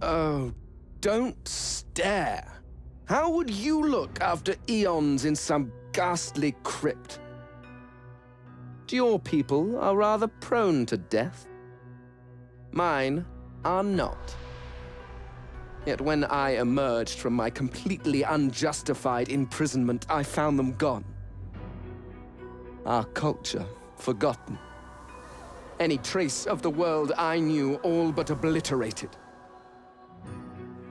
Oh, don't stare. How would you look after eons in some ghastly crypt? Your people are rather prone to death. Mine are not. Yet when I emerged from my completely unjustified imprisonment, I found them gone. Our culture forgotten. Any trace of the world I knew all but obliterated.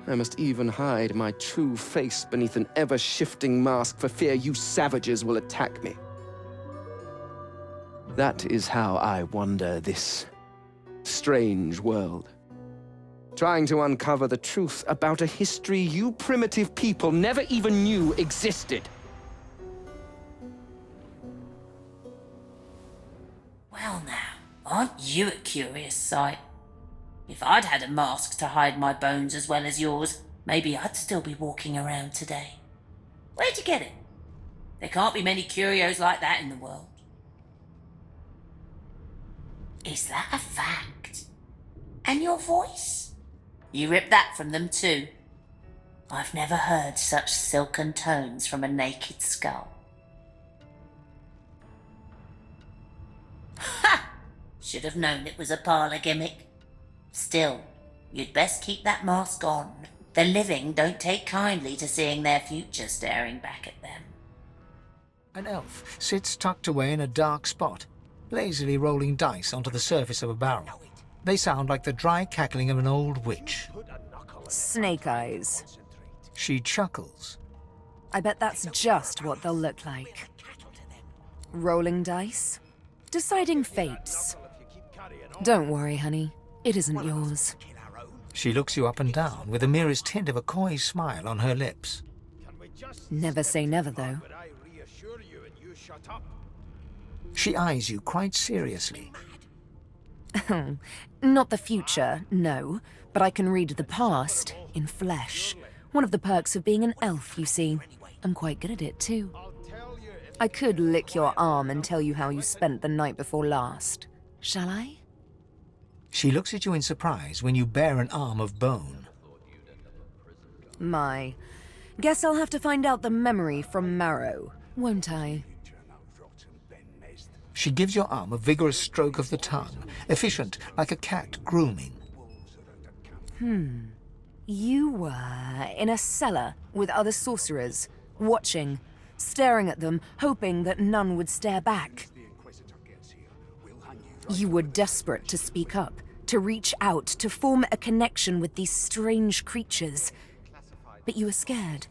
I must even hide my true face beneath an ever-shifting mask for fear you savages will attack me. That is how I wander this strange world, trying to uncover the truth about a history you primitive people never even knew existed. Well now, aren't you a curious sight? If I'd had a mask to hide my bones as well as yours, maybe I'd still be walking around today. Where'd you get it? There can't be many curios like that in the world. Is that a fact? And your voice? You ripped that from them too. I've never heard such silken tones from a naked skull. Ha! Should have known it was a parlour gimmick. Still, you'd best keep that mask on. The living don't take kindly to seeing their future staring back at them. An elf sits tucked away in a dark spot, lazily rolling dice onto the surface of a barrel. They sound like the dry cackling of an old witch. Snake eyes. She chuckles. I bet that's just what they'll look like. Rolling dice? Deciding fates. Don't worry, honey. It isn't yours. She looks you up and down with the merest hint of a coy smile on her lips. Never say never, though. She eyes you quite seriously. Not the future, no. But I can read the past in flesh. One of the perks of being an elf, you see. I'm quite good at it, too. I could lick your arm and tell you how you spent the night before last. Shall I? She looks at you in surprise when you bare an arm of bone. My. Guess I'll have to find out the memory from Marrow, won't I? She gives your arm a vigorous stroke of the tongue, efficient like a cat grooming. You were in a cellar with other sorcerers, watching, staring at them, hoping that none would stare back. You were desperate to speak up, to reach out, to form a connection with these strange creatures. But you were scared,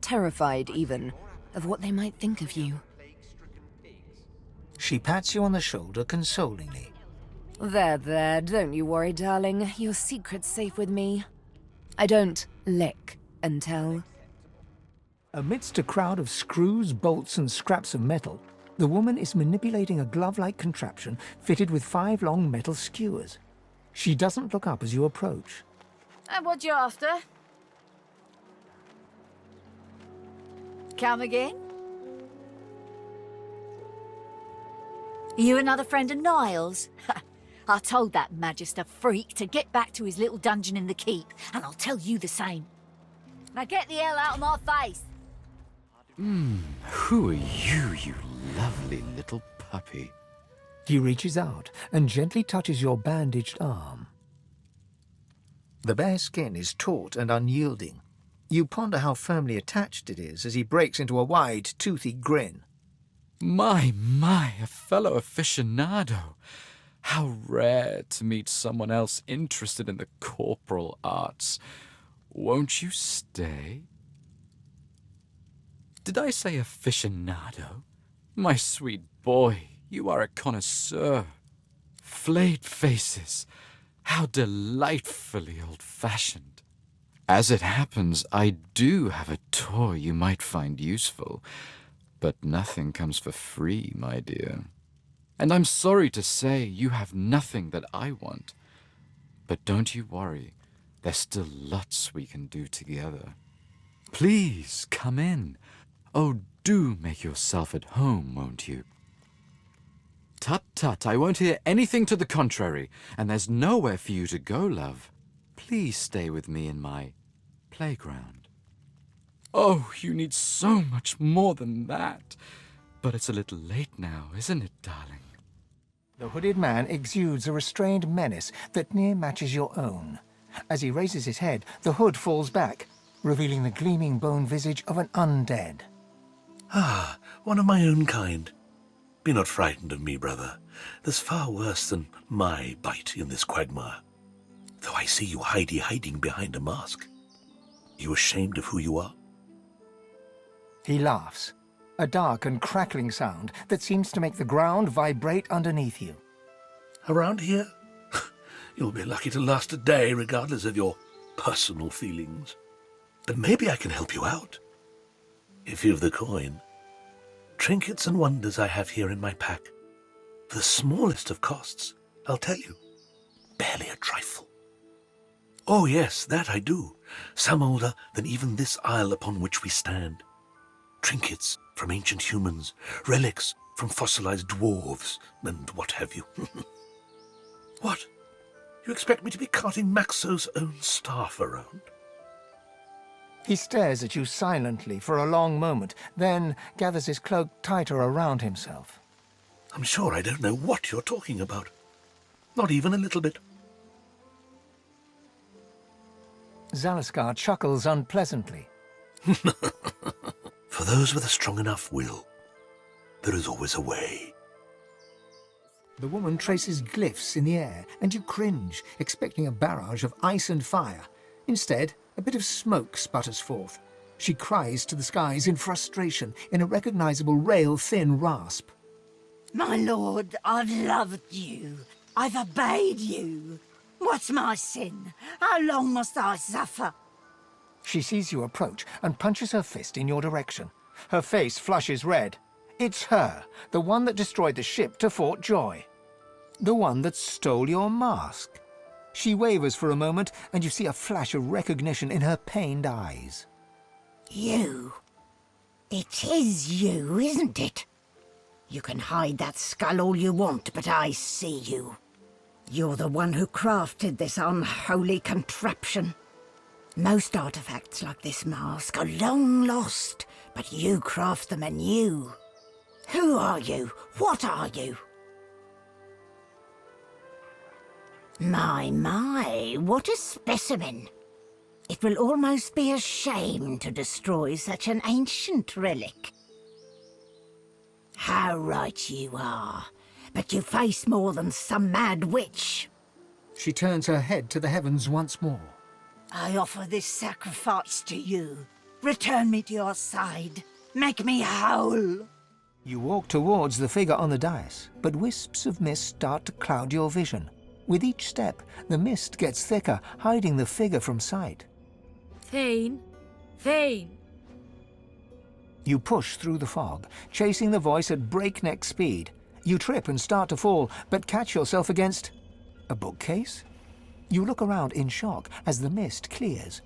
terrified even, of what they might think of you. She pats you on the shoulder consolingly. There, don't you worry, darling. Your secret's safe with me. I don't lick and tell. Amidst a crowd of screws, bolts, and scraps of metal, the woman is manipulating a glove-like contraption fitted with 5 long metal skewers. She doesn't look up as you approach. And what you after? Come again? You another friend of Niles? I told that Magister freak to get back to his little dungeon in the keep, and I'll tell you the same. Now get the hell out of my face! Who are you, you lovely little puppy? He reaches out and gently touches your bandaged arm. The bare skin is taut and unyielding. You ponder how firmly attached it is as he breaks into a wide, toothy grin. My, a fellow aficionado. How rare to meet someone else interested in the corporal arts. Won't you stay? Did I say aficionado? My sweet boy, you are a connoisseur. Flayed faces. How delightfully old-fashioned. As it happens, I do have a toy you might find useful. But nothing comes for free, my dear. And I'm sorry to say you have nothing that I want. But don't you worry, there's still lots we can do together. Please, come in. Oh, do make yourself at home, won't you? Tut, I won't hear anything to the contrary, and there's nowhere for you to go, love. please stay with me in my playground? Oh, you need so much more than that. But it's a little late now, isn't it, darling? The hooded man exudes a restrained menace that near matches your own. As he raises his head, the hood falls back, revealing the gleaming bone visage of an undead. Ah, one of my own kind. Be not frightened of me, brother. There's far worse than my bite in this quagmire. Though I see you hiding behind a mask. You ashamed of who you are? He laughs, a dark and crackling sound that seems to make the ground vibrate underneath you. Around here? You'll be lucky to last a day, regardless of your personal feelings. But maybe I can help you out. If you've the coin. Trinkets and wonders I have here in my pack. For the smallest of costs, I'll tell you. Barely a trifle. Oh yes, that I do. Some older than even this isle upon which we stand. Trinkets from ancient humans, relics from fossilized dwarves, and what have you. What? You expect me to be carting Maxo's own staff around? He stares at you silently for a long moment, then gathers his cloak tighter around himself. I'm sure I don't know what you're talking about. Not even a little bit. Zalaskar chuckles unpleasantly. For those with a strong enough will, there is always a way. The woman traces glyphs in the air, and you cringe, expecting a barrage of ice and fire. Instead, a bit of smoke sputters forth. She cries to the skies in frustration, in a recognizable rail-thin rasp. My lord, I've loved you. I've obeyed you. What's my sin? How long must I suffer? She sees you approach and punches her fist in your direction. Her face flushes red. It's her, the one that destroyed the ship to Fort Joy. The one that stole your mask. She wavers for a moment, and you see a flash of recognition in her pained eyes. You. It is you, isn't it? You can hide that skull all you want, but I see you. You're the one who crafted this unholy contraption. Most artifacts like this mask are long lost, but you craft them anew. Who are you? What are you? My, what a specimen. It will almost be a shame to destroy such an ancient relic. How right you are, but you face more than some mad witch. She turns her head to the heavens once more. I offer this sacrifice to you. Return me to your side. Make me whole. You walk towards the figure on the dais, but wisps of mist start to cloud your vision. With each step, the mist gets thicker, hiding the figure from sight. Fane! Fane! You push through the fog, chasing the voice at breakneck speed. You trip and start to fall, but catch yourself against a bookcase? You look around in shock as the mist clears.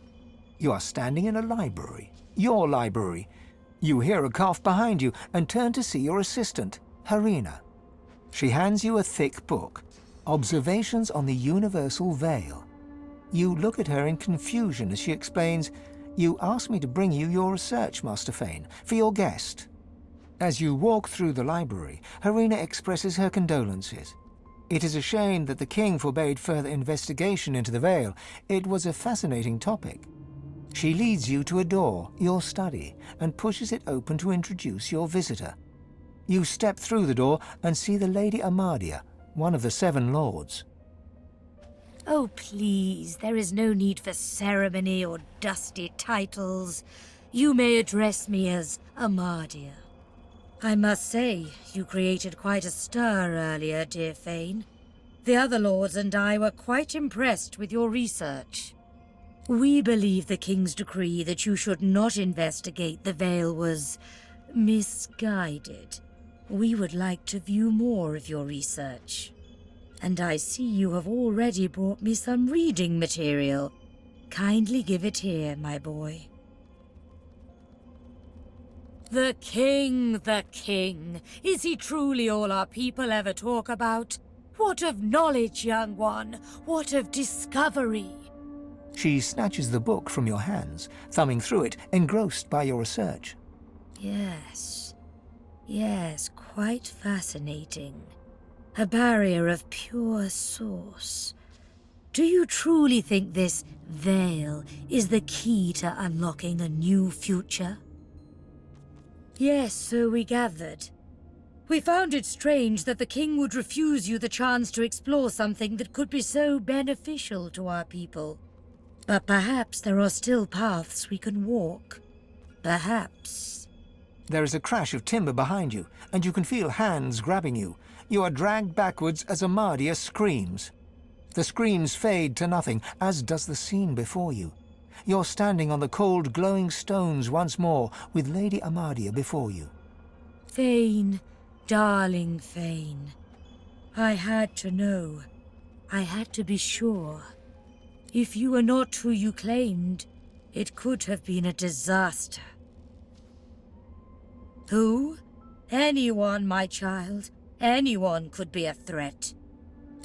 You are standing in a library. Your library. You hear a cough behind you and turn to see your assistant, Harina. She hands you a thick book. Observations on the Universal Veil. You look at her in confusion as she explains, "You asked me to bring you your research, Master Fane, for your guest." As you walk through the library, Harina expresses her condolences. It is a shame that the king forbade further investigation into the Veil. It was a fascinating topic. She leads you to a door, your study, and pushes it open to introduce your visitor. You step through the door and see the Lady Amadia, one of the 7 lords. Oh, please, there is no need for ceremony or dusty titles. You may address me as Amadia. I must say, you created quite a stir earlier, dear Fane. The other lords and I were quite impressed with your research. We believe the king's decree that you should not investigate the Veil was misguided. We would like to view more of your research. And I see you have already brought me some reading material. Kindly give it here, my boy. The king, the king. Is he truly all our people ever talk about? What of knowledge, young one? What of discovery? She snatches the book from your hands, thumbing through it, engrossed by your research. Yes. Yes, quite fascinating. A barrier of pure source. Do you truly think this veil is the key to unlocking a new future? Yes, so we gathered. We found it strange that the king would refuse you the chance to explore something that could be so beneficial to our people. But perhaps there are still paths we can walk. Perhaps. There is a crash of timber behind you, and you can feel hands grabbing you. You are dragged backwards as Amadia screams. The screams fade to nothing, as does the scene before you. You're standing on the cold, glowing stones once more, with Lady Amadia before you. Fane, darling Fane. I had to know. I had to be sure. If you were not who you claimed, it could have been a disaster. Who? Anyone, my child. Anyone could be a threat.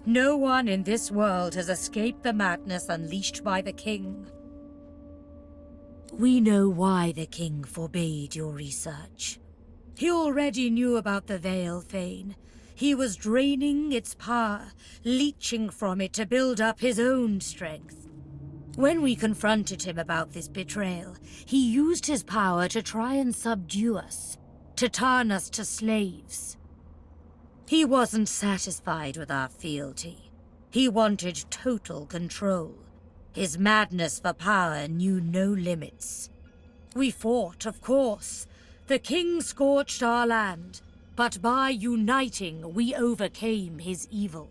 No one in this world has escaped the madness unleashed by the king. We know why the king forbade your research. He already knew about the veil, Fane. He was draining its power, leeching from it to build up his own strength. When we confronted him about this betrayal, he used his power to try and subdue us, to turn us to slaves. He wasn't satisfied with our fealty. He wanted total control. His madness for power knew no limits. We fought, of course. The king scorched our land, but by uniting, we overcame his evil.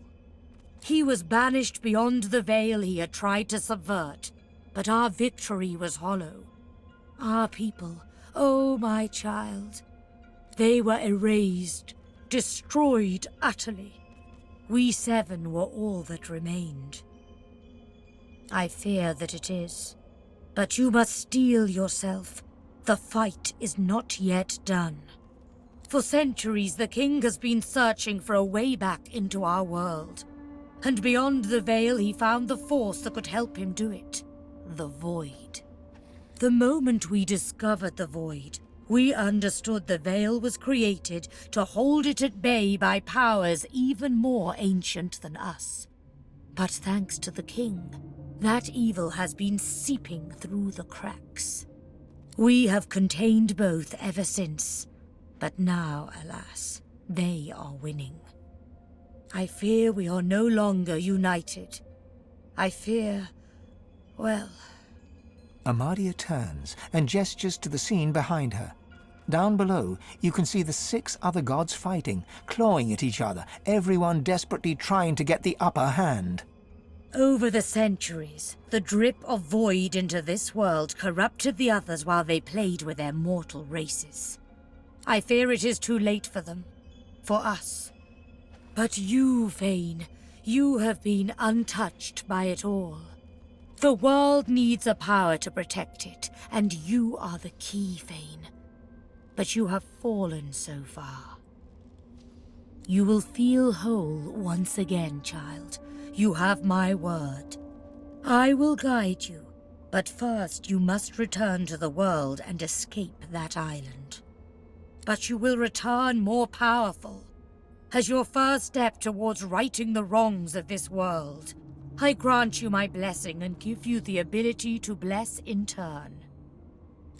He was banished beyond the veil he had tried to subvert, but our victory was hollow. Our people, oh my child, they were erased, destroyed utterly. We 7 were all that remained. I fear that it is, but you must steel yourself. The fight is not yet done. For centuries, the king has been searching for a way back into our world. And beyond the veil, he found the force that could help him do it. The Void. The moment we discovered the Void, we understood the veil was created to hold it at bay by powers even more ancient than us. But thanks to the king, that evil has been seeping through the cracks. We have contained both ever since, but now, alas, they are winning. I fear we are no longer united. I fear, well... Amadia turns and gestures to the scene behind her. Down below, you can see the 6 other gods fighting, clawing at each other, everyone desperately trying to get the upper hand. Over the centuries, the drip of void into this world corrupted the others while they played with their mortal races. I fear it is too late for them. For us. But you, Fane, you have been untouched by it all. The world needs a power to protect it, and you are the key, Fane. But you have fallen so far. You will feel whole once again, child. You have my word. I will guide you, but first you must return to the world and escape that island. But you will return more powerful. As your first step towards righting the wrongs of this world, I grant you my blessing and give you the ability to bless in turn.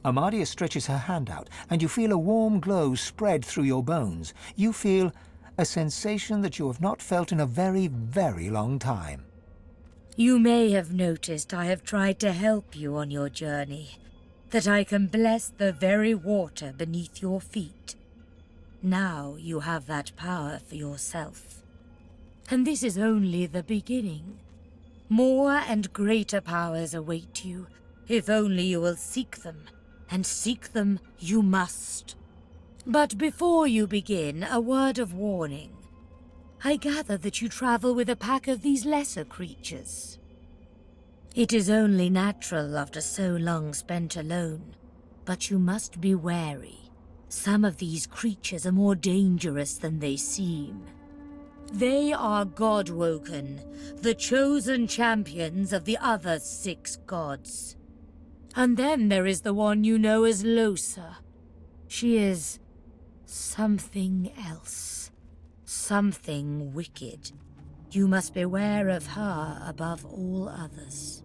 Amadia stretches her hand out, and you feel a warm glow spread through your bones. You feel a sensation that you have not felt in a very, very long time. You may have noticed I have tried to help you on your journey, that I can bless the very water beneath your feet. Now you have that power for yourself. And this is only the beginning. More and greater powers await you, if only you will seek them, and seek them you must. But before you begin, a word of warning. I gather that you travel with a pack of these lesser creatures. It is only natural after so long spent alone, but you must be wary. Some of these creatures are more dangerous than they seem. They are godwoken, the chosen champions of the other 6 gods. And then there is the one you know as Losa. She is something else. Something wicked. You must beware of her above all others.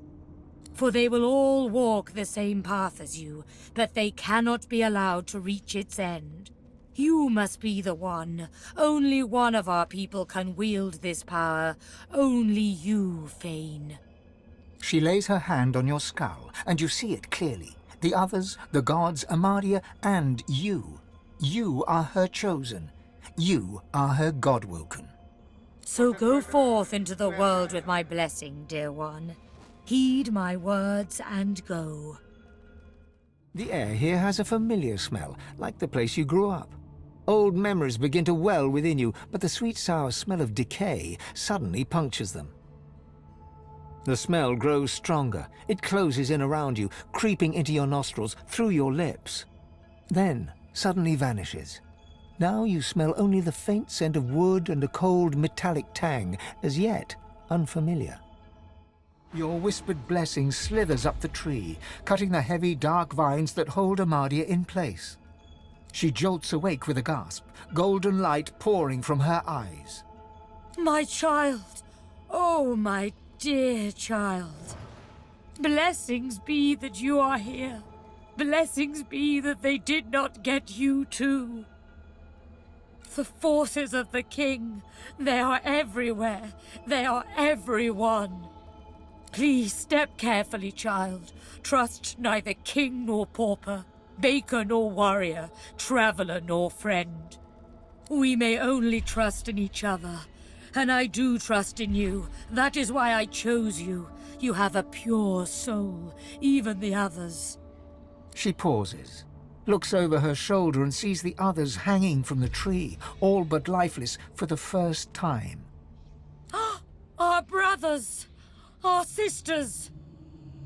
For they will all walk the same path as you, but they cannot be allowed to reach its end. You must be the one. Only one of our people can wield this power. Only you, Fane. She lays her hand on your skull, and you see it clearly. The others, the gods, Amadia, and you. You are her chosen. You are her godwoken. So go forth into the world with my blessing, dear one. Heed my words and go. The air here has a familiar smell, like the place you grew up. Old memories begin to well within you, but the sweet-sour smell of decay suddenly punctures them. The smell grows stronger. It closes in around you, creeping into your nostrils, through your lips. Then, suddenly vanishes. Now you smell only the faint scent of wood and a cold metallic tang, as yet unfamiliar. Your whispered blessing slithers up the tree, cutting the heavy, dark vines that hold Amadia in place. She jolts awake with a gasp, golden light pouring from her eyes. My child! Oh, my dear child. Blessings be that you are here. Blessings be that they did not get you too. The forces of the king, they are everywhere. They are everyone. Please step carefully, child. Trust neither king nor pauper, baker nor warrior, traveler nor friend. We may only trust in each other, and I do trust in you. That is why I chose you. You have a pure soul, even the others. She pauses, looks over her shoulder and sees the others hanging from the tree, all but lifeless for the first time. Our brothers! Our sisters!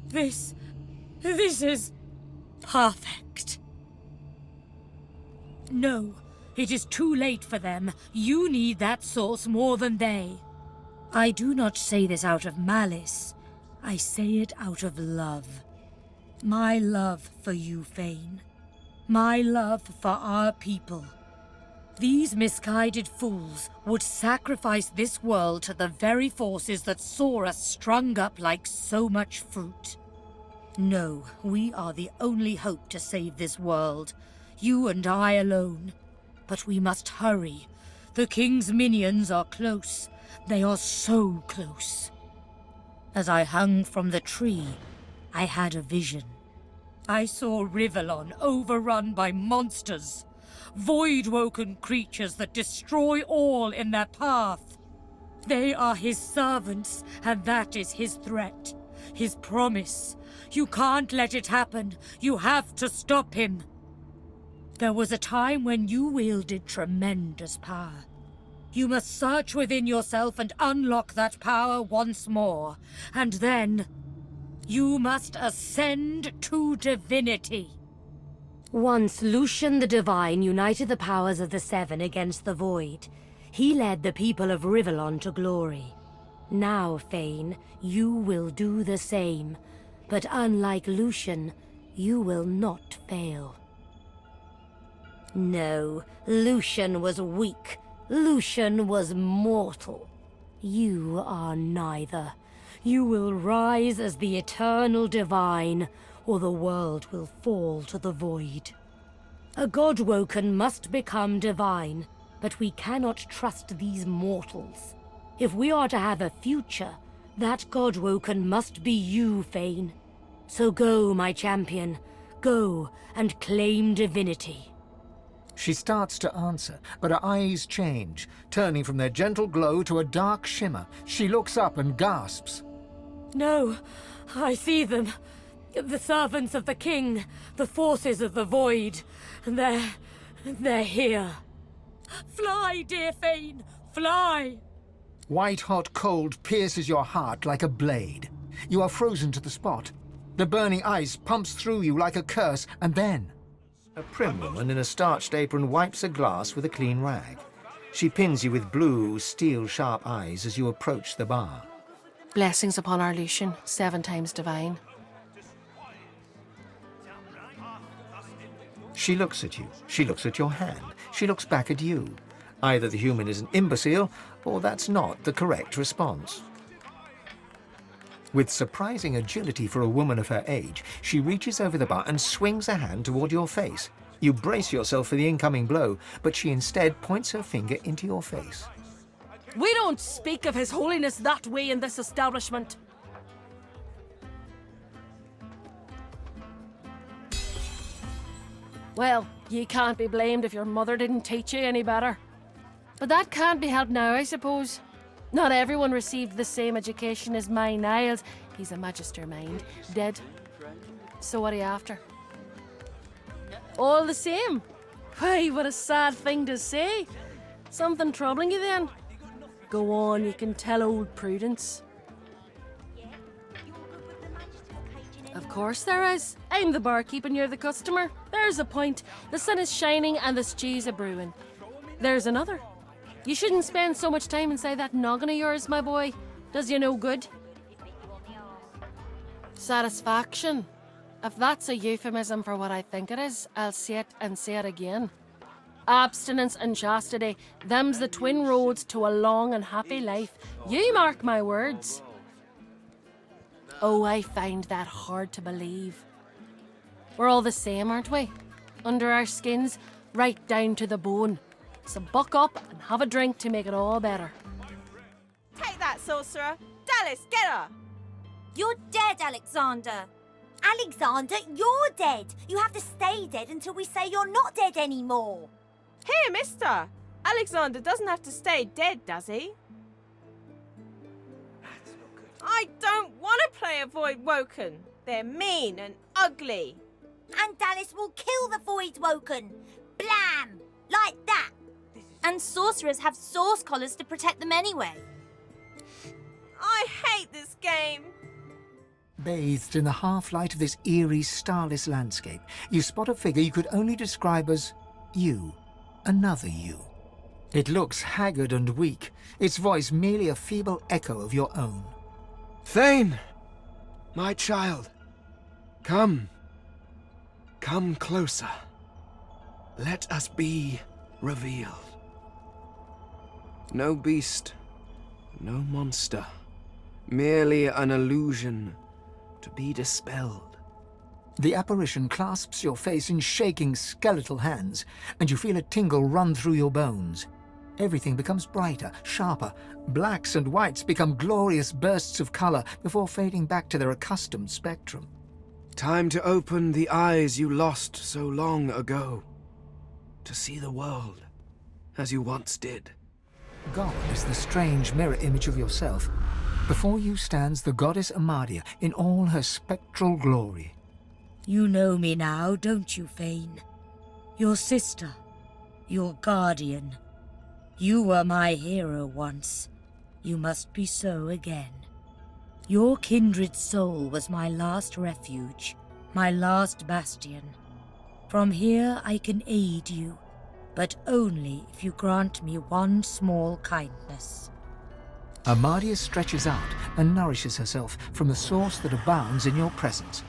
This is perfect. No, it is too late for them. You need that source more than they. I do not say this out of malice. I say it out of love. My love for you, Fane. My love for our people. These misguided fools would sacrifice this world to the very forces that saw us strung up like so much fruit. No, we are the only hope to save this world. You and I alone. But we must hurry. The king's minions are close. They are so close. As I hung from the tree, I had a vision. I saw Rivellon overrun by monsters. Void-woken creatures that destroy all in their path. They are his servants, and that is his threat. His promise. You can't let it happen. You have to stop him. There was a time when you wielded tremendous power. You must search within yourself and unlock that power once more. And then, you must ascend to divinity. Once Lucien the Divine united the powers of the Seven against the Void. He led the people of Rivellon to glory. Now, Fane, you will do the same. But unlike Lucien, you will not fail. No, Lucien was weak. Lucien was mortal. You are neither. You will rise as the eternal divine, or the world will fall to the void. A godwoken must become divine, but we cannot trust these mortals. If we are to have a future, that godwoken must be you, Fane. So go, my champion. Go and claim divinity. She starts to answer, but her eyes change, turning from their gentle glow to a dark shimmer. She looks up and gasps. No, I see them. The servants of the king, the forces of the void. They're here. Fly, dear Fane, fly! White-hot cold pierces your heart like a blade. You are frozen to the spot. The burning ice pumps through you like a curse, and then a prim woman in a starched apron wipes a glass with a clean rag. She pins you with blue, steel-sharp eyes as you approach the bar. Blessings upon our Lucien, 7 times divine. She looks at you. She looks at your hand. She looks back at you. Either the human is an imbecile, or that's not the correct response. With surprising agility for a woman of her age, she reaches over the bar and swings a hand toward your face. You brace yourself for the incoming blow, but she instead points her finger into your face. We don't speak of His Holiness that way in this establishment. Well, ye can't be blamed if your mother didn't teach you any better. But that can't be helped now, I suppose. Not everyone received the same education as my Niles. He's a magister, mind. Dead. So what are you after? All the same. Why, what a sad thing to say. Something troubling you then? Go on, you can tell old Prudence. Of course there is. I'm the barkeep and you're the customer. There's a point. The sun is shining and the stew's a-brewing. There's another. You shouldn't spend so much time inside that noggin of yours, my boy. Does you no good. Satisfaction. If that's a euphemism for what I think it is, I'll say it and say it again. Abstinence and chastity, them's the twin roads to a long and happy life. You mark my words. Oh, I find that hard to believe. We're all the same, aren't we? Under our skins, right down to the bone. So buck up and have a drink to make it all better. Take that, sorcerer. Dallas, get her! You're dead, Alexander. Alexander, you're dead. You have to stay dead until we say you're not dead anymore. Here, mister. Alexander doesn't have to stay dead, does he? I don't want to play a Void Woken. They're mean and ugly. And Dallas will kill the Void Woken. Blam! Like that. And sorcerers have source collars to protect them anyway. I hate this game. Bathed in the half-light of this eerie, starless landscape, you spot a figure you could only describe as you. Another you. It looks haggard and weak, its voice merely a feeble echo of your own. Fane! My child. Come. Come closer. Let us be revealed. No beast, no monster. Merely an illusion to be dispelled. The apparition clasps your face in shaking skeletal hands, and you feel a tingle run through your bones. Everything becomes brighter, sharper. Blacks and whites become glorious bursts of color before fading back to their accustomed spectrum. Time to open the eyes you lost so long ago. To see the world as you once did. Gone is the strange mirror image of yourself. Before you stands the goddess Amadia in all her spectral glory. You know me now, don't you, Fane? Your sister, your guardian. You were my hero once. You must be so again. Your kindred soul was my last refuge, my last bastion. From here I can aid you, but only if you grant me one small kindness. Amadia stretches out and nourishes herself from the source that abounds in your presence.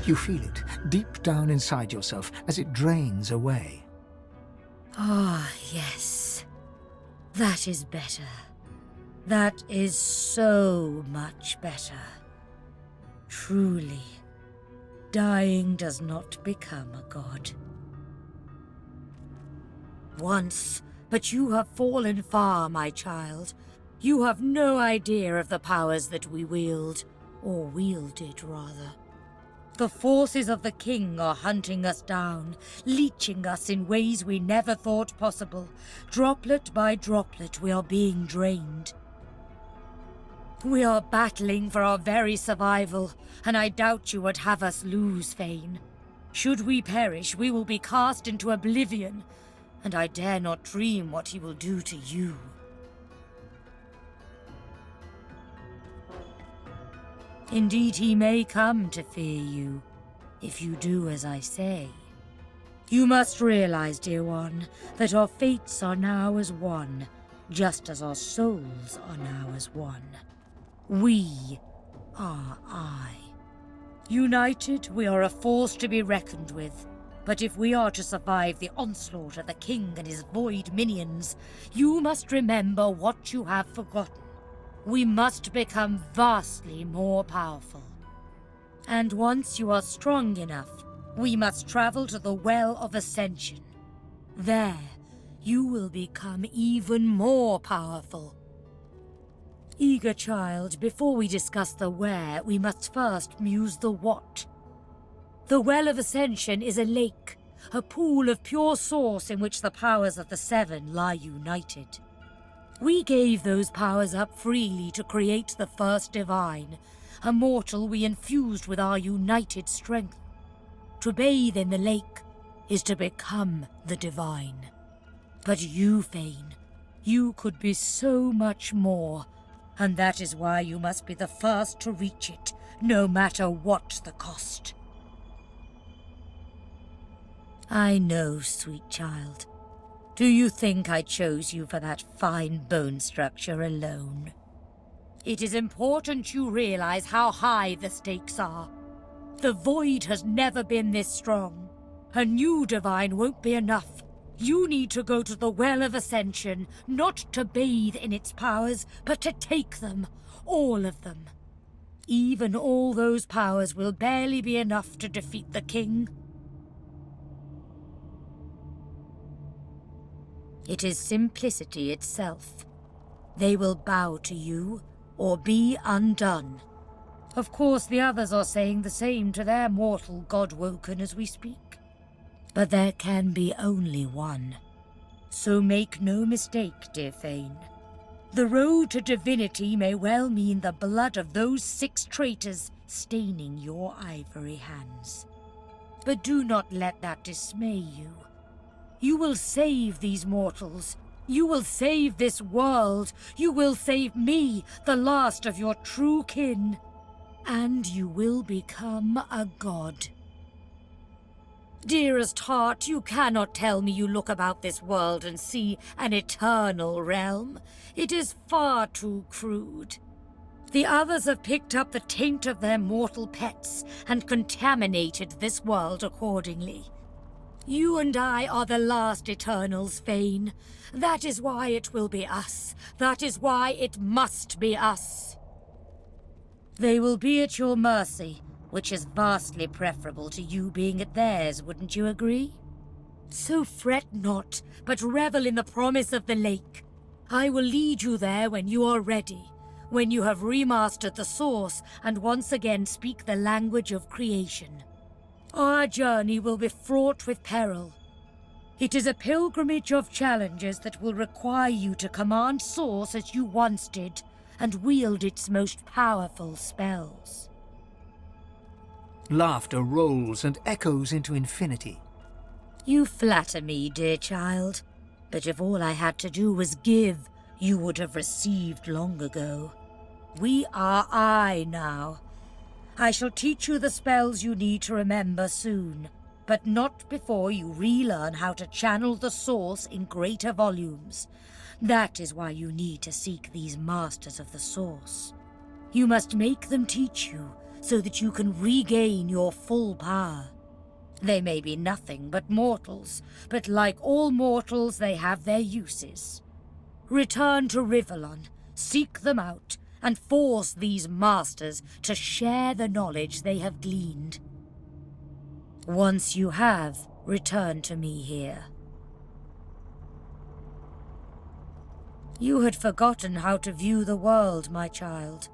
You feel it deep down inside yourself as it drains away. Ah, yes. That is better. That is so much better. Truly, dying does not become a god. Once, but you have fallen far, my child. You have no idea of the powers that we wield, or wielded, rather. The forces of the king are hunting us down, leeching us in ways we never thought possible. Droplet by droplet, we are being drained. We are battling for our very survival, and I doubt you would have us lose, Fane. Should we perish, we will be cast into oblivion, and I dare not dream what he will do to you. Indeed, he may come to fear you, if you do as I say. You must realize, dear one, that our fates are now as one, just as our souls are now as one. We are I. United, we are a force to be reckoned with. But if we are to survive the onslaught of the king and his void minions, you must remember what you have forgotten. We must become vastly more powerful. And once you are strong enough, we must travel to the Well of Ascension. There, you will become even more powerful. Eager child, before we discuss the where, we must first muse the what. The Well of Ascension is a lake, a pool of pure source in which the powers of the Seven lie united. We gave those powers up freely to create the first divine, a mortal we infused with our united strength. To bathe in the lake is to become the divine. But you, Fane, you could be so much more, and that is why you must be the first to reach it, no matter what the cost. I know, sweet child. Do you think I chose you for that fine bone structure alone? It is important you realize how high the stakes are. The void has never been this strong. A new divine won't be enough. You need to go to the Well of Ascension, not to bathe in its powers, but to take them, all of them. Even all those powers will barely be enough to defeat the king. It is simplicity itself. They will bow to you, or be undone. Of course, the others are saying the same to their mortal godwoken as we speak. But there can be only one. So make no mistake, dear Fane. The road to divinity may well mean the blood of those 6 traitors staining your ivory hands. But do not let that dismay you. You will save these mortals. You will save this world. You will save me, the last of your true kin. And you will become a god. Dearest heart, you cannot tell me you look about this world and see an eternal realm. It is far too crude. The others have picked up the taint of their mortal pets and contaminated this world accordingly. You and I are the last Eternals, Fane. That is why it will be us. That is why it must be us. They will be at your mercy, which is vastly preferable to you being at theirs, wouldn't you agree? So fret not, but revel in the promise of the lake. I will lead you there when you are ready, when you have remastered the source and once again speak the language of creation. Our journey will be fraught with peril. It is a pilgrimage of challenges that will require you to command Source as you once did, and wield its most powerful spells. Laughter rolls and echoes into infinity. You flatter me, dear child. But if all I had to do was give, you would have received long ago. We are I now. I shall teach you the spells you need to remember soon, but not before you relearn how to channel the source in greater volumes. That is why you need to seek these masters of the source. You must make them teach you, so that you can regain your full power. They may be nothing but mortals, but like all mortals, they have their uses. Return to Rivellon, seek them out, and force these masters to share the knowledge they have gleaned. Once you have, return to me here. You had forgotten how to view the world, my child.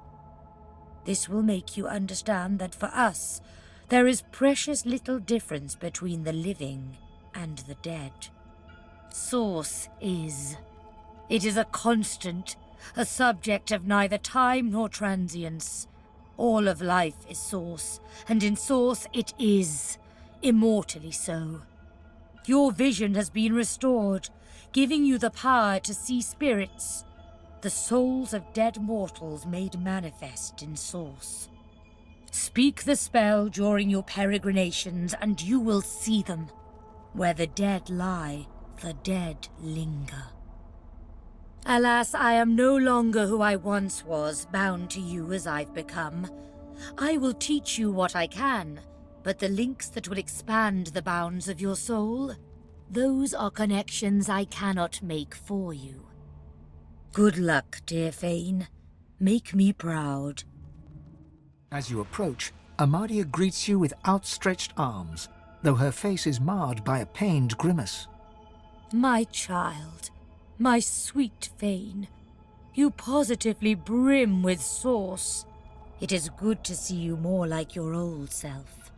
This will make you understand that for us, there is precious little difference between the living and the dead. Source is. It is a constant, a subject of neither time nor transience. All of life is Source, and in Source it is, immortally so. Your vision has been restored, giving you the power to see spirits, the souls of dead mortals made manifest in Source. Speak the spell during your peregrinations, and you will see them. Where the dead lie, the dead linger. Alas, I am no longer who I once was, bound to you as I've become. I will teach you what I can, but the links that will expand the bounds of your soul, those are connections I cannot make for you. Good luck, dear Fane. Make me proud. As you approach, Amadia greets you with outstretched arms, though her face is marred by a pained grimace. My child, my sweet Fane, you positively brim with sauce. It is good to see you more like your old self.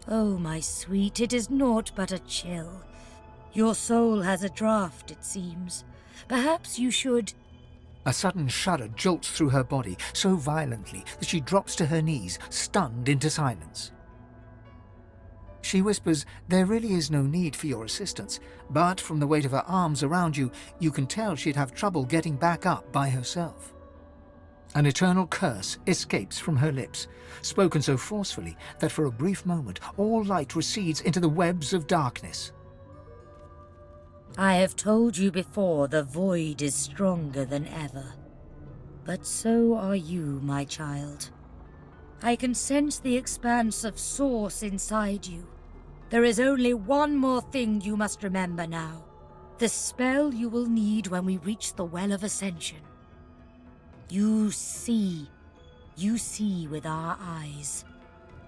Oh, my sweet, it is naught but a chill. Your soul has a draught, it seems. Perhaps you should... A sudden shudder jolts through her body so violently that she drops to her knees, stunned into silence. She whispers, there really is no need for your assistance, but from the weight of her arms around you, you can tell she'd have trouble getting back up by herself. An eternal curse escapes from her lips, spoken so forcefully that for a brief moment all light recedes into the webs of darkness. I have told you before, the void is stronger than ever. But so are you, my child. I can sense the expanse of source inside you. There is only one more thing you must remember now. The spell you will need when we reach the Well of Ascension. You see with our eyes.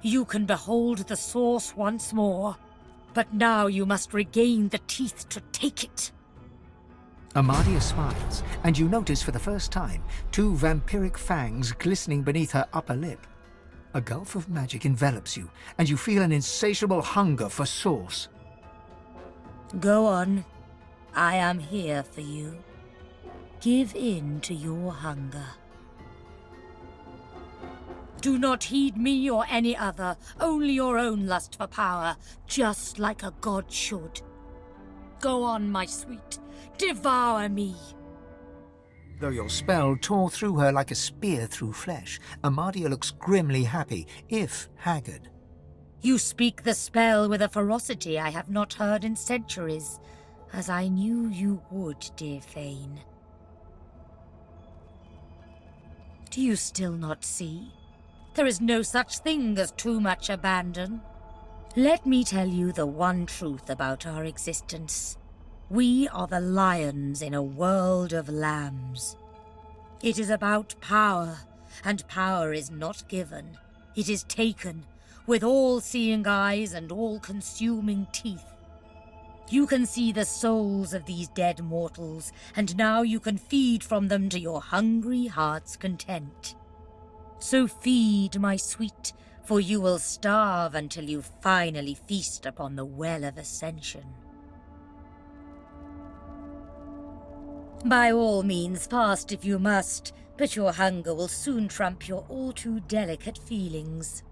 You can behold the source once more, but now you must regain the teeth to take it. Amadia smiles, and you notice for the first time 2 vampiric fangs glistening beneath her upper lip. A gulf of magic envelops you, and you feel an insatiable hunger for source. Go on. I am here for you. Give in to your hunger. Do not heed me or any other, only your own lust for power, just like a god should. Go on, my sweet. Devour me. Though your spell tore through her like a spear through flesh, Amadia looks grimly happy, if haggard. You speak the spell with a ferocity I have not heard in centuries, as I knew you would, dear Fane. Do you still not see? There is no such thing as too much abandon. Let me tell you the one truth about our existence. We are the lions in a world of lambs. It is about power, and power is not given. It is taken, with all-seeing eyes and all-consuming teeth. You can see the souls of these dead mortals, and now you can feed from them to your hungry heart's content. So feed, my sweet, for you will starve until you finally feast upon the Well of Ascension. By all means, fast if you must, but your hunger will soon trump your all-too-delicate feelings.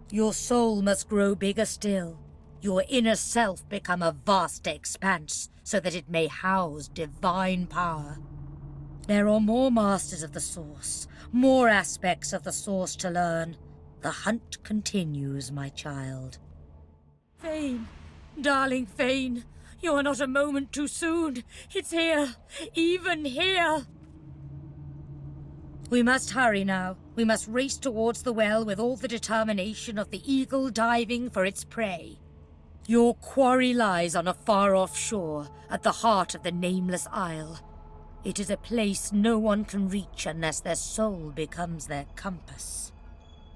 Your soul must grow bigger still, your inner self become a vast expanse, so that it may house divine power. There are more masters of the Source, more aspects of the Source to learn. The hunt continues, my child. Fane, darling Fane. You are not a moment too soon. It's here. Even here. We must hurry now. We must race towards the well with all the determination of the eagle diving for its prey. Your quarry lies on a far-off shore, at the heart of the Nameless Isle. It is a place no one can reach unless their soul becomes their compass.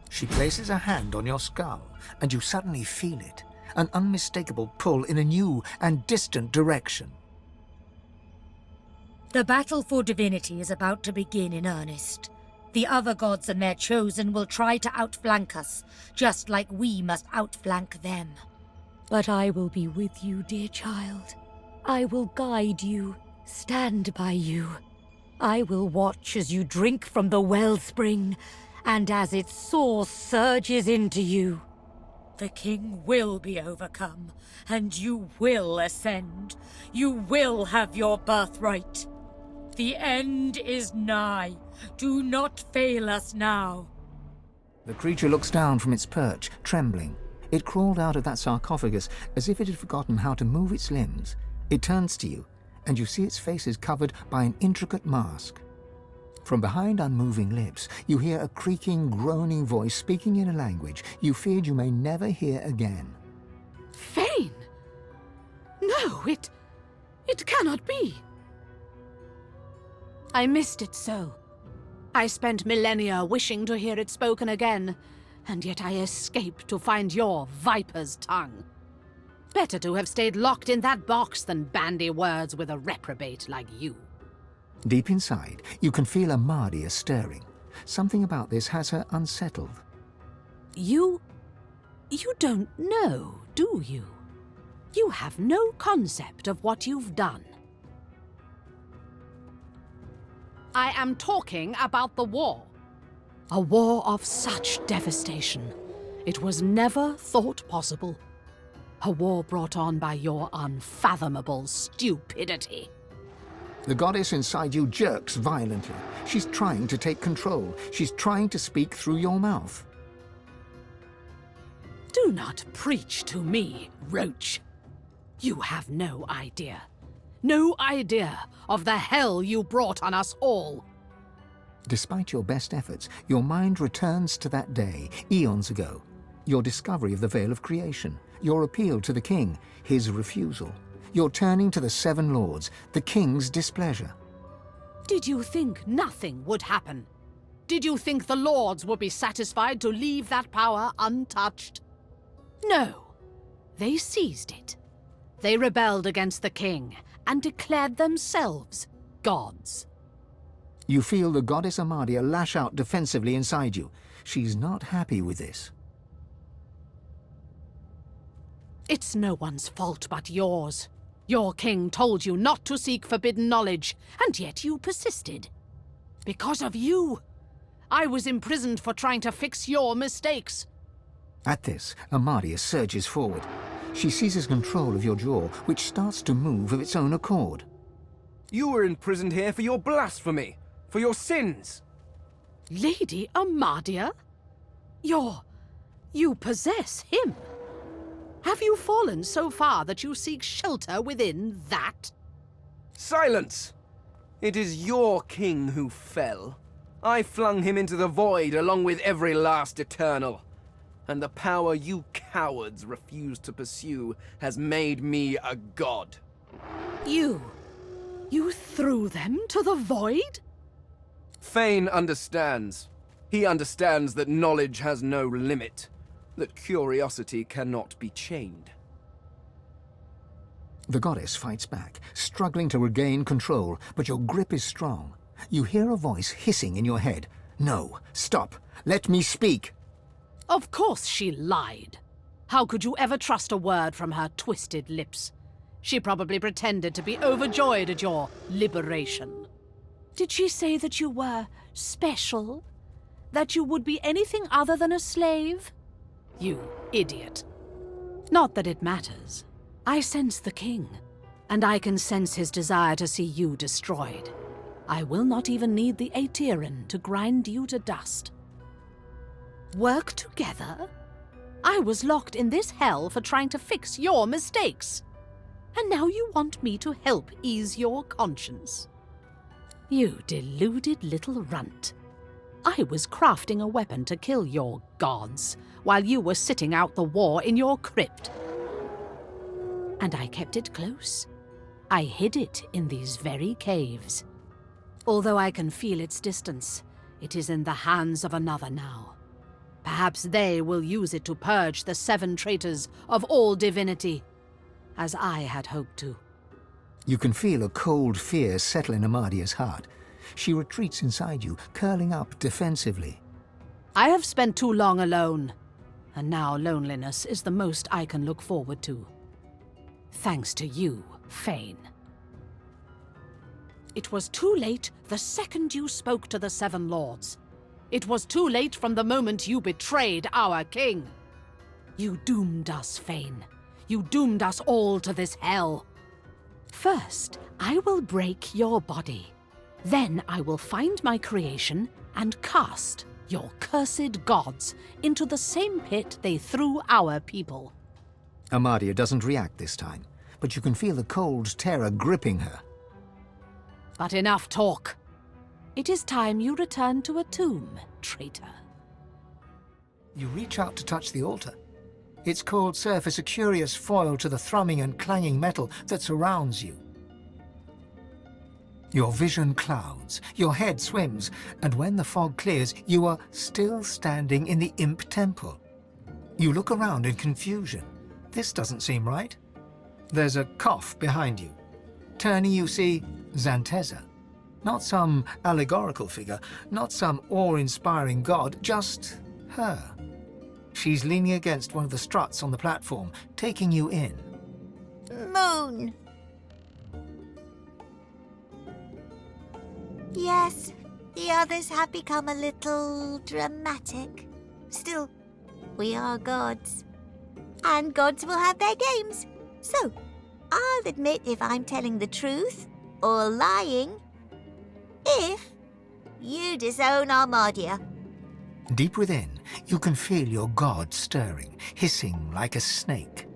She places a hand on your skull, and you suddenly feel it. An unmistakable pull in a new and distant direction. The battle for Divinity is about to begin in earnest. The other gods and their chosen will try to outflank us, just like we must outflank them. But I will be with you, dear child. I will guide you, stand by you. I will watch as you drink from the wellspring, and as its source surges into you. The king will be overcome, and you will ascend. You will have your birthright. The end is nigh. Do not fail us now. The creature looks down from its perch, trembling. It crawled out of that sarcophagus as if it had forgotten how to move its limbs. It turns to you, and you see its face is covered by an intricate mask. From behind unmoving lips, you hear a creaking, groaning voice speaking in a language you feared you may never hear again. Fane! No, it cannot be. I missed it so. I spent millennia wishing to hear it spoken again, and yet I escaped to find your viper's tongue. Better to have stayed locked in that box than bandy words with a reprobate like you. Deep inside, you can feel Amadia stirring. Something about this has her unsettled. You don't know, do you? You have no concept of what you've done. I am talking about the war. A war of such devastation. It was never thought possible. A war brought on by your unfathomable stupidity. The goddess inside you jerks violently. She's trying to take control. She's trying to speak through your mouth. Do not preach to me, Roach. You have no idea. No idea of the hell you brought on us all. Despite your best efforts, your mind returns to that day, eons ago. Your discovery of the Veil of Creation, your appeal to the king, his refusal. Your turning to the Seven Lords, the king's displeasure. Did you think nothing would happen? Did you think the lords would be satisfied to leave that power untouched? No. They seized it. They rebelled against the king and declared themselves gods. You feel the goddess Amadia lash out defensively inside you. She's not happy with this. It's no one's fault but yours. Your king told you not to seek forbidden knowledge, and yet you persisted. Because of you, I was imprisoned for trying to fix your mistakes. At this, Amadia surges forward. She seizes control of your jaw, which starts to move of its own accord. You were imprisoned here for your blasphemy, for your sins. Lady Amadia? You possess him. Have you fallen so far that you seek shelter within that? Silence! It is your king who fell. I flung him into the void along with every last Eternal. And the power you cowards refuse to pursue has made me a god. You threw them to the void? Fane understands. He understands that knowledge has no limit, that curiosity cannot be chained. The goddess fights back, struggling to regain control, but your grip is strong. You hear a voice hissing in your head. No, stop. Let me speak. Of course she lied. How could you ever trust a word from her twisted lips? She probably pretended to be overjoyed at your liberation. Did she say that you were special? That you would be anything other than a slave? You idiot. Not that it matters. I sense the king, and I can sense his desire to see you destroyed. I will not even need the Aetherin to grind you to dust. Work together? I was locked in this hell for trying to fix your mistakes. And now you want me to help ease your conscience. You deluded little runt. I was crafting a weapon to kill your gods, while you were sitting out the war in your crypt. And I kept it close. I hid it in these very caves. Although I can feel its distance, it is in the hands of another now. Perhaps they will use it to purge the 7 traitors of all divinity, as I had hoped to. You can feel a cold fear settle in Amadia's heart. She retreats inside you, curling up defensively. I have spent too long alone, and now loneliness is the most I can look forward to. Thanks to you, Fane. It was too late the second you spoke to the 7 lords. It was too late from the moment you betrayed our king. You doomed us, Fane. You doomed us all to this hell. First, I will break your body. Then I will find my creation and cast your cursed gods into the same pit they threw our people. Amadia doesn't react this time, but you can feel the cold terror gripping her. But enough talk. It is time you return to a tomb, traitor. You reach out to touch the altar. Its cold surface a curious foil to the thrumming and clanging metal that surrounds you. Your vision clouds, your head swims, and when the fog clears, you are still standing in the Imp Temple. You look around in confusion. This doesn't seem right. There's a cough behind you. Turning, you see Xanteza. Not some allegorical figure, not some awe-inspiring god, just her. She's leaning against one of the struts on the platform, taking you in. Moon. Yes, the others have become a little dramatic. Still, we are gods. And gods will have their games. So, I'll admit if I'm telling the truth or lying if you disown Armadia. Deep within, you can feel your god stirring, hissing like a snake.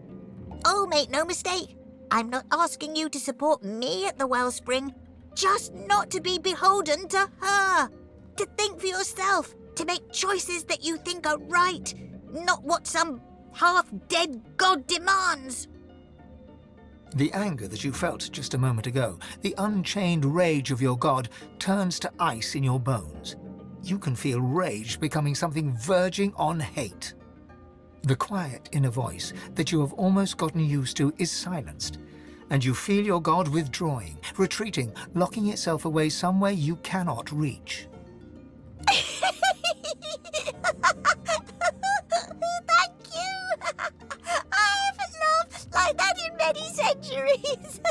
Oh, make no mistake. I'm not asking you to support me at the Wellspring. Just not to be beholden to her. To think for yourself. To make choices that you think are right. Not what some half-dead god demands. The anger that you felt just a moment ago, the unchained rage of your god, turns to ice in your bones. You can feel rage becoming something verging on hate. The quiet inner voice that you have almost gotten used to is silenced, and you feel your god withdrawing, retreating, locking itself away somewhere you cannot reach. Thank you! I haven't laughed like that in many centuries.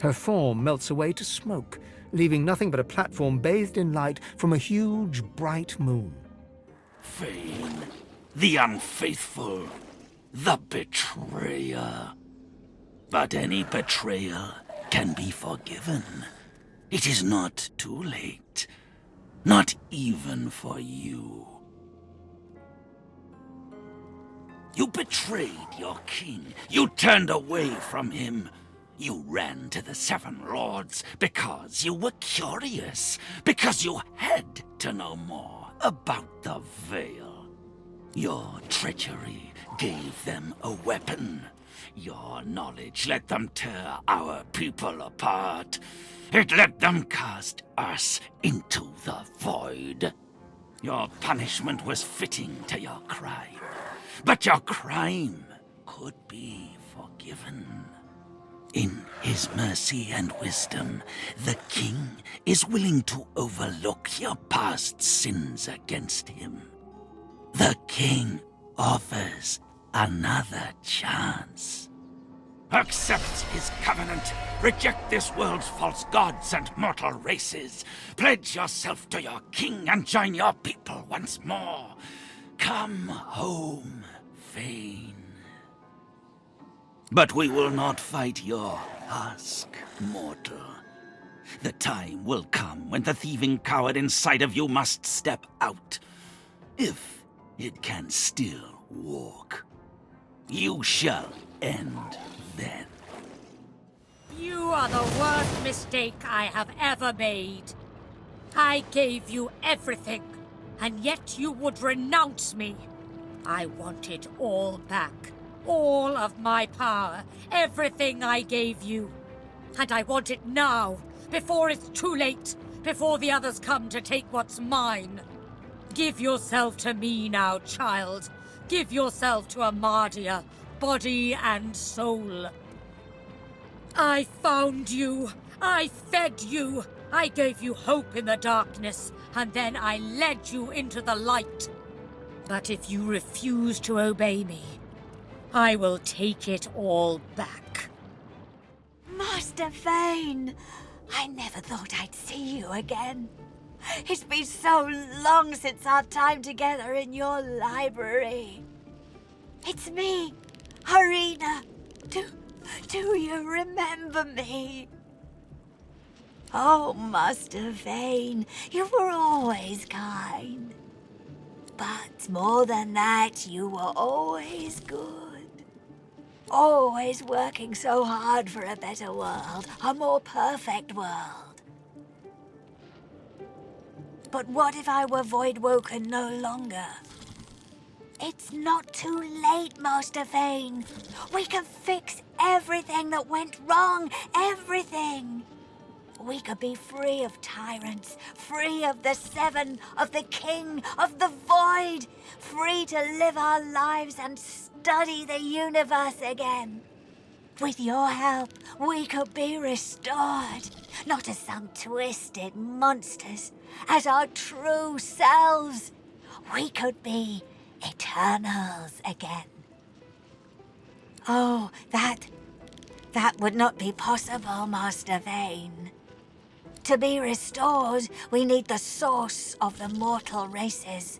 Her form melts away to smoke, leaving nothing but a platform bathed in light from a huge, bright moon. Fane, the unfaithful, the betrayer. But any betrayal can be forgiven. It is not too late. Not even for you. You betrayed your king. You turned away from him. You ran to the Seven Lords because you were curious, because you had to know more about the Veil. Your treachery gave them a weapon. Your knowledge let them tear our people apart. It let them cast us into the void. Your punishment was fitting to your crime, but your crime could be forgiven. In his mercy and wisdom, the king is willing to overlook your past sins against him. The king offers another chance. Accept his covenant. Reject this world's false gods and mortal races. Pledge yourself to your king and join your people once more. Come home, Fane. But we will not fight your husk, mortal. The time will come when the thieving coward inside of you must step out. If it can still walk. You shall end then. You are the worst mistake I have ever made. I gave you everything, and yet you would renounce me. I want it all back. All of my power, everything I gave you. And I want it now, before it's too late, before the others come to take what's mine. Give yourself to me now, child. Give yourself to Armadia, body and soul. I found you. I fed you. I gave you hope in the darkness, and then I led you into the light. But if you refuse to obey me, I will take it all back. Master Fane, I never thought I'd see you again. It's been so long since our time together in your library. It's me, Harina. Do you remember me? Oh, Master Fane, you were always kind. But more than that, you were always good. Always working so hard for a better world, a more perfect world. But what if I were void-woken no longer? It's not too late, Master Fane. We can fix everything that went wrong, everything. We could be free of tyrants, free of the Seven, of the King, of the Void, free to live our lives and study the universe again. With your help, we could be restored, not as some twisted monsters, as our true selves. We could be Eternals again. Oh, that would not be possible, Master Fane. To be restored, we need the source of the mortal races.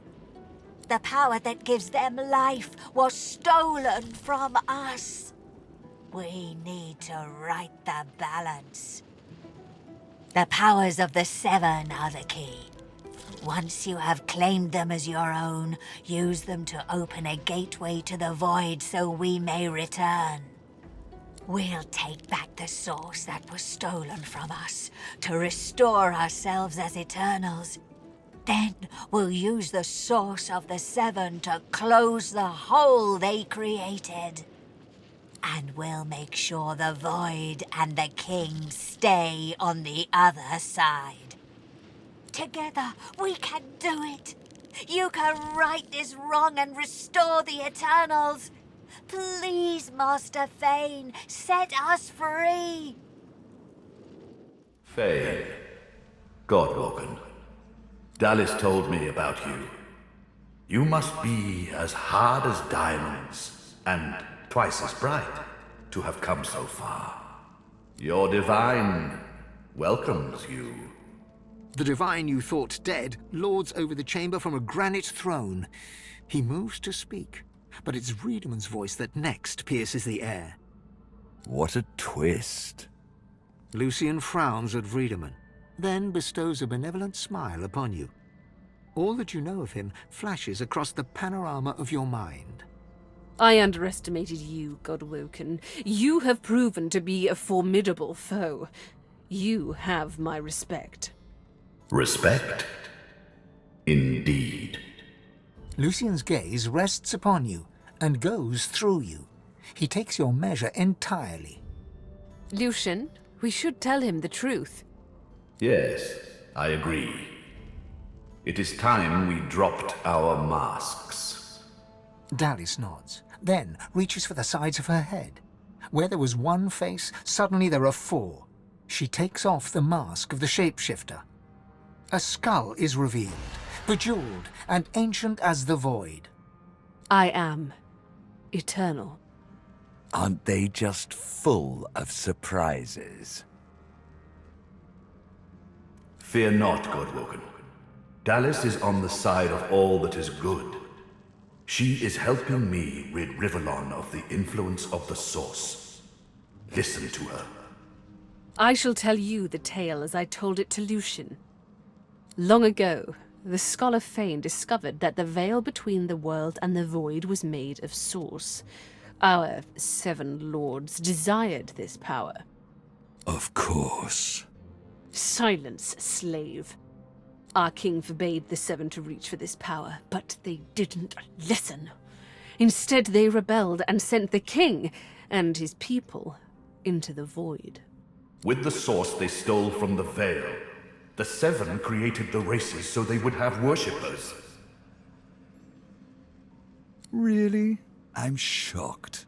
The power that gives them life was stolen from us. We need to right the balance. The powers of the Seven are the key. Once you have claimed them as your own, use them to open a gateway to the void so we may return. We'll take back the source that was stolen from us to restore ourselves as Eternals. Then we'll use the source of the Seven to close the hole they created. And we'll make sure the Void and the King stay on the other side. Together, we can do it. You can right this wrong and restore the Eternals. Please, Master Fane, set us free. Fane, godwoken. Dallas told me about you. You must be as hard as diamonds, and twice as bright, to have come so far. Your divine welcomes you. The divine you thought dead lords over the chamber from a granite throne. He moves to speak, but it's Riedeman's voice that next pierces the air. What a twist. Lucien frowns at Riedemann, then bestows a benevolent smile upon you. All that you know of him flashes across the panorama of your mind. I underestimated you, Godwoken. You have proven to be a formidable foe. You have my respect. Respect? Indeed. Lucien's gaze rests upon you and goes through you. He takes your measure entirely. Lucien, we should tell him the truth. Yes, I agree. It is time we dropped our masks. Dallas nods, then reaches for the sides of her head. Where there was one face, suddenly there are four. She takes off the mask of the shapeshifter. A skull is revealed, bejeweled and ancient as the void. I am eternal. Aren't they just full of surprises? Fear not, godwoken. Dallas is on the side of all that is good. She is helping me rid Rivellon of the influence of the Source. Listen to her. I shall tell you the tale as I told it to Lucien. Long ago, the scholar Fane discovered that the veil between the world and the void was made of Source. Our 7 lords desired this power. Of course. Silence, slave. Our king forbade the 7 to reach for this power, but they didn't listen. Instead, they rebelled and sent the king and his people into the void. With the Source they stole from the veil, the 7 created the races so they would have worshippers. Really? I'm shocked.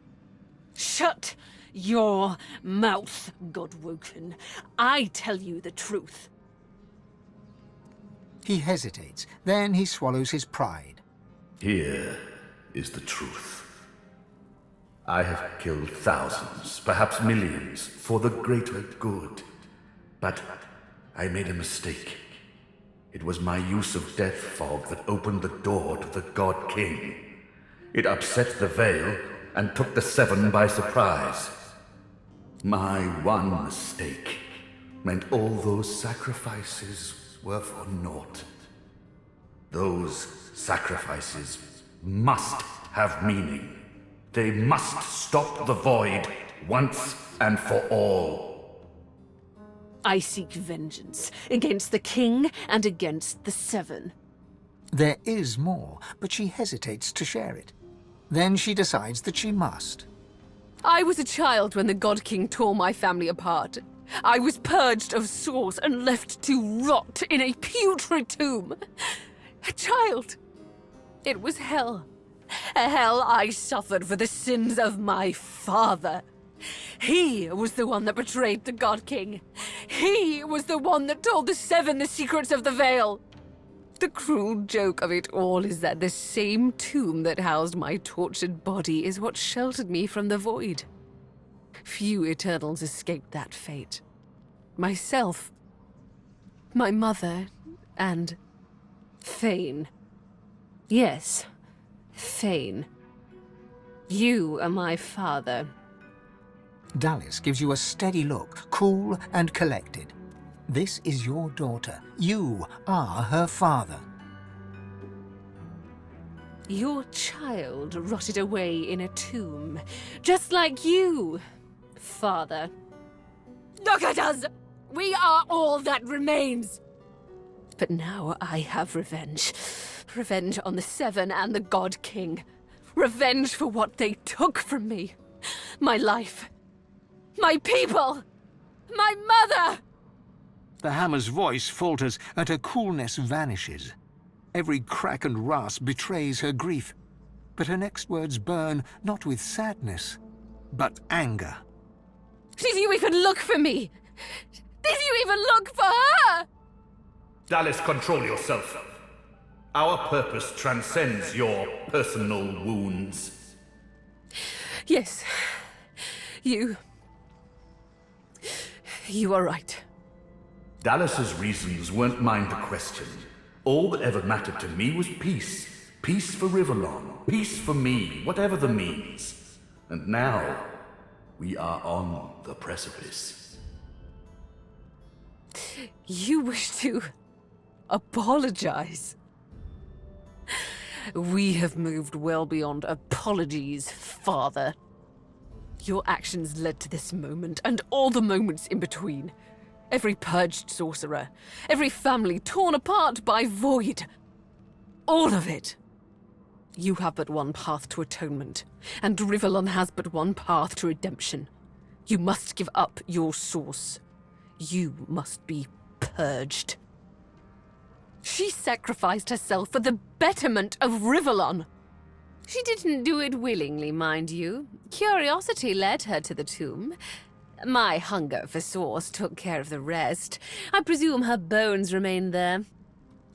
Shut your mouth, Godwoken. I tell you the truth. He hesitates, then he swallows his pride. Here is the truth. I have killed thousands, perhaps millions, for the greater good. But I made a mistake. It was my use of death fog that opened the door to the God King. It upset the veil and took the 7 by surprise. My one mistake meant all those sacrifices were for naught. Those sacrifices must have meaning. They must stop the void once and for all. I seek vengeance against the king and against the Seven. There is more, but she hesitates to share it. Then she decides that she must. I was a child when the God King tore my family apart. I was purged of source and left to rot in a putrid tomb. A child. It was hell. A hell I suffered for the sins of my father. He was the one that betrayed the God King. He was the one that told the Seven the secrets of the Veil. The cruel joke of it all is that the same tomb that housed my tortured body is what sheltered me from the void. Few Eternals escaped that fate. Myself, my mother, and Fane. Yes, Fane. You are my father. Dallas gives you a steady look, cool and collected. This is your daughter. You are her father. Your child rotted away in a tomb, just like you, father. Look at us! We are all that remains! But now I have revenge. Revenge on the Seven and the God King. Revenge for what they took from me. My life. My people! My mother! The hammer's voice falters and her coolness vanishes. Every crack and rasp betrays her grief. But her next words burn not with sadness, but anger. Did you even look for me? Did you even look for her? Dallas, control yourself. Our purpose transcends your personal wounds. Yes. You are right. Dallas's reasons weren't mine to question. All that ever mattered to me was peace. Peace for Rivellon. Peace for me, whatever the means. And now, we are on the precipice. You wish to apologize? We have moved well beyond apologies, father. Your actions led to this moment, and all the moments in between. Every purged sorcerer, every family torn apart by void. All of it. You have but one path to atonement, and Rivellon has but one path to redemption. You must give up your source. You must be purged. She sacrificed herself for the betterment of Rivellon. She didn't do it willingly, mind you. Curiosity led her to the tomb. My hunger for source took care of the rest. I presume her bones remained there.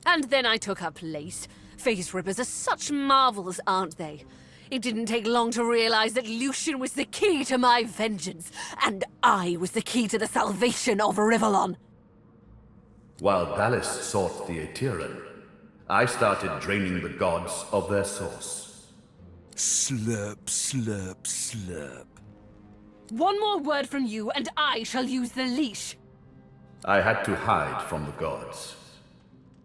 And then I took her place. Face rippers are such marvels, aren't they? It didn't take long to realize that Lucien was the key to my vengeance, and I was the key to the salvation of Rivellon. While Dallas sought the Aetheran, I started draining the gods of their source. Slurp, slurp, slurp. One more word from you, and I shall use the leash. I had to hide from the gods.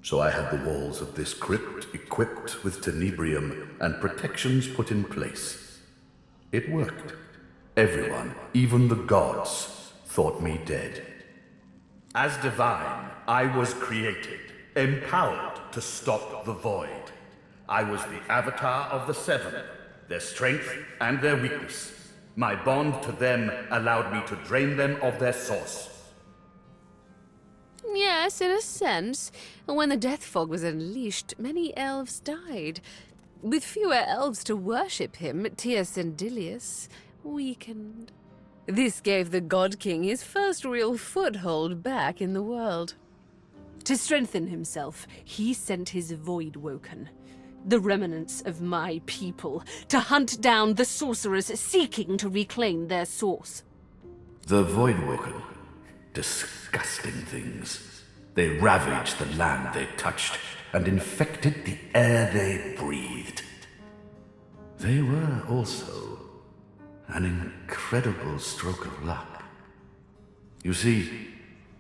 So I had the walls of this crypt equipped with tenebrium and protections put in place. It worked. Everyone, even the gods, thought me dead. As divine, I was created, empowered to stop the void. I was the avatar of the Seven, their strength and their weakness. My bond to them allowed me to drain them of their source. Yes, in a sense. When the death fog was unleashed, many elves died. With fewer elves to worship him, Teosendilius weakened. This gave the God King his first real foothold back in the world. To strengthen himself, he sent his Voidwoken, the remnants of my people, to hunt down the sorcerers seeking to reclaim their source. The Voidwoken. Disgusting things. They ravaged the land they touched and infected the air they breathed. They were also an incredible stroke of luck. You see,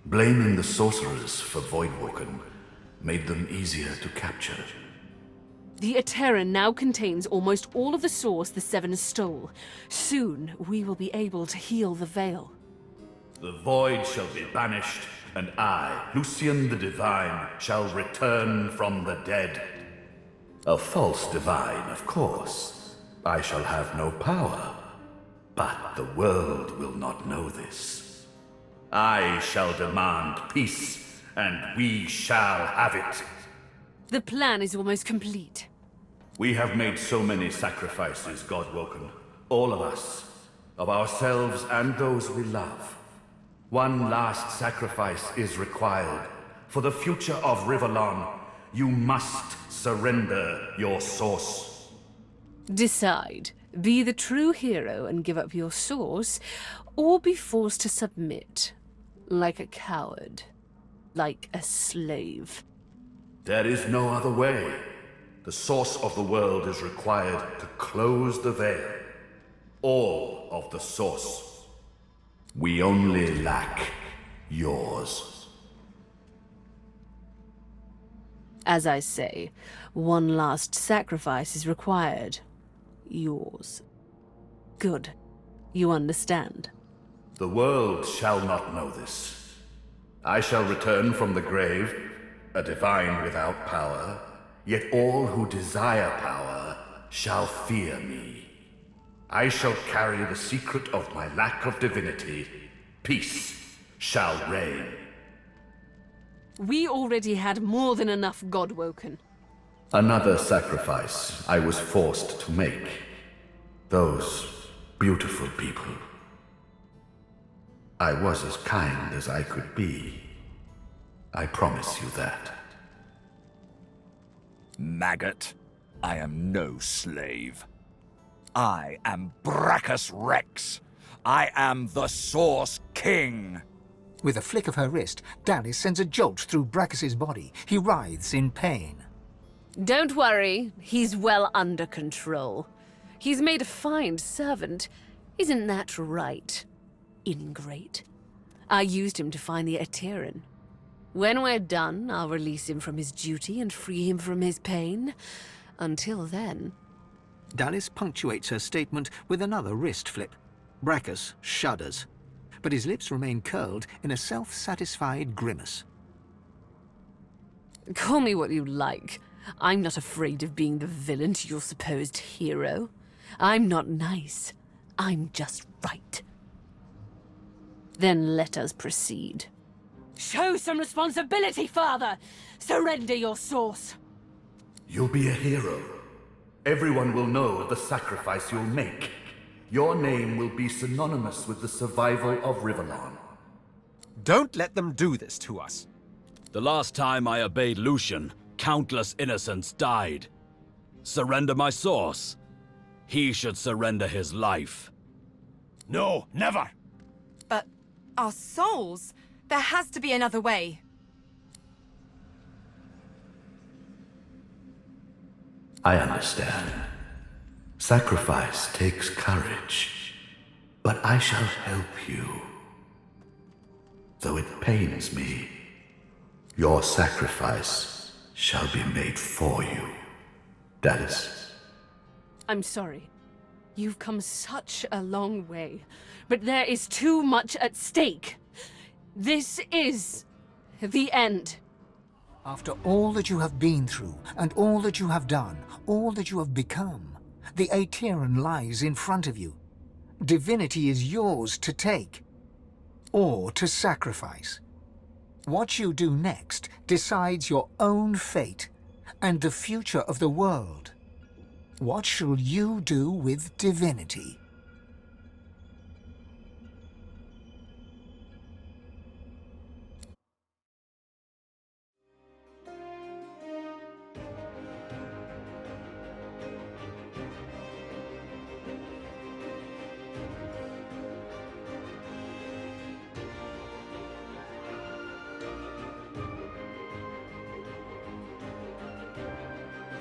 blaming the sorcerers for Voidwoken made them easier to capture. The Eterran now contains almost all of the source the Seven stole. Soon, we will be able to heal the Veil. The void shall be banished, and I, Lucien the Divine, shall return from the dead. A false divine, of course. I shall have no power. But the world will not know this. I shall demand peace, and we shall have it. The plan is almost complete. We have made so many sacrifices, Godwoken. All of us. Of ourselves and those we love. One last sacrifice is required. For the future of Rivellon, you must surrender your source. Decide. Be the true hero and give up your source, or be forced to submit. Like a coward. Like a slave. There is no other way. The source of the world is required to close the veil. All of the source. We only lack yours. As I say, one last sacrifice is required. Yours. Good. You understand. The world shall not know this. I shall return from the grave, a divine without power, yet all who desire power shall fear me. I shall carry the secret of my lack of divinity. Peace shall reign. We already had more than enough Godwoken. Another sacrifice I was forced to make. Those beautiful people. I was as kind as I could be. I promise you that. Maggot, I am no slave. I am Brachus Rex. I am the Source King. With a flick of her wrist, Dallis sends a jolt through Brachus's body. He writhes in pain. Don't worry, he's well under control. He's made a fine servant. Isn't that right, ingrate? I used him to find the Eterran. When we're done, I'll release him from his duty and free him from his pain. Until then... Dallis punctuates her statement with another wrist flip. Brachus shudders, but his lips remain curled in a self-satisfied grimace. Call me what you like. I'm not afraid of being the villain to your supposed hero. I'm not nice. I'm just right. Then let us proceed. Show some responsibility, Father! Surrender your source! You'll be a hero. Everyone will know of the sacrifice you'll make. Your name will be synonymous with the survival of Rivellon. Don't let them do this to us. The last time I obeyed Lucien, countless innocents died. Surrender my source. He should surrender his life. No, never! But our souls? There has to be another way. I understand. Sacrifice takes courage. But I shall help you. Though it pains me, your sacrifice shall be made for you. Dallis. I'm sorry. You've come such a long way, but there is too much at stake. This is the end. After all that you have been through, and all that you have done, all that you have become, the Eterran lies in front of you. Divinity is yours to take, or to sacrifice. What you do next decides your own fate, and the future of the world. What shall you do with divinity?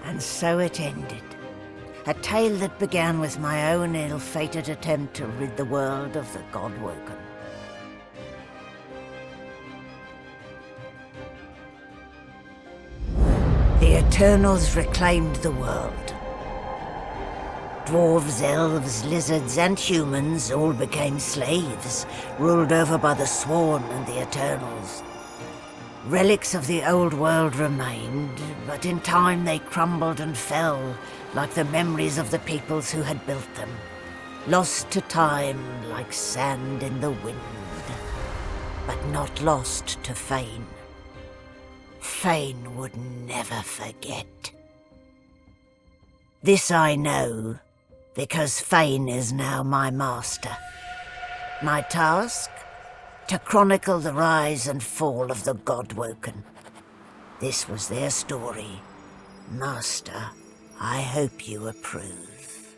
And so it ended. A tale that began with my own ill-fated attempt to rid the world of the godwoken. The Eternals reclaimed the world. Dwarves, elves, lizards, and humans all became slaves, ruled over by the Sworn and the Eternals. Relics of the old world remained, but in time they crumbled and fell, like the memories of the peoples who had built them. Lost to time like sand in the wind, but not lost to Fane. Fane would never forget. This I know, because Fane is now my master. My task? To chronicle the rise and fall of the godwoken. This was their story. Master, I hope you approve.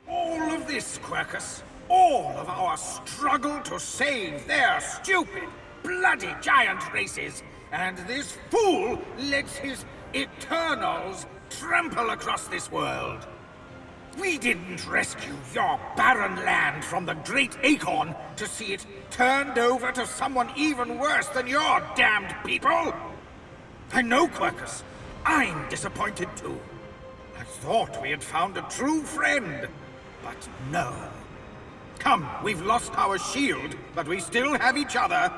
All of this, Quercus, all of our struggle to save their stupid, bloody giant races, and this fool lets his Eternals trample across this world. We didn't rescue your barren land from the great acorn to see it turned over to someone even worse than your damned people. I know, Quercus. I'm disappointed too. I thought we had found a true friend, but no. Come, we've lost our shield, but we still have each other.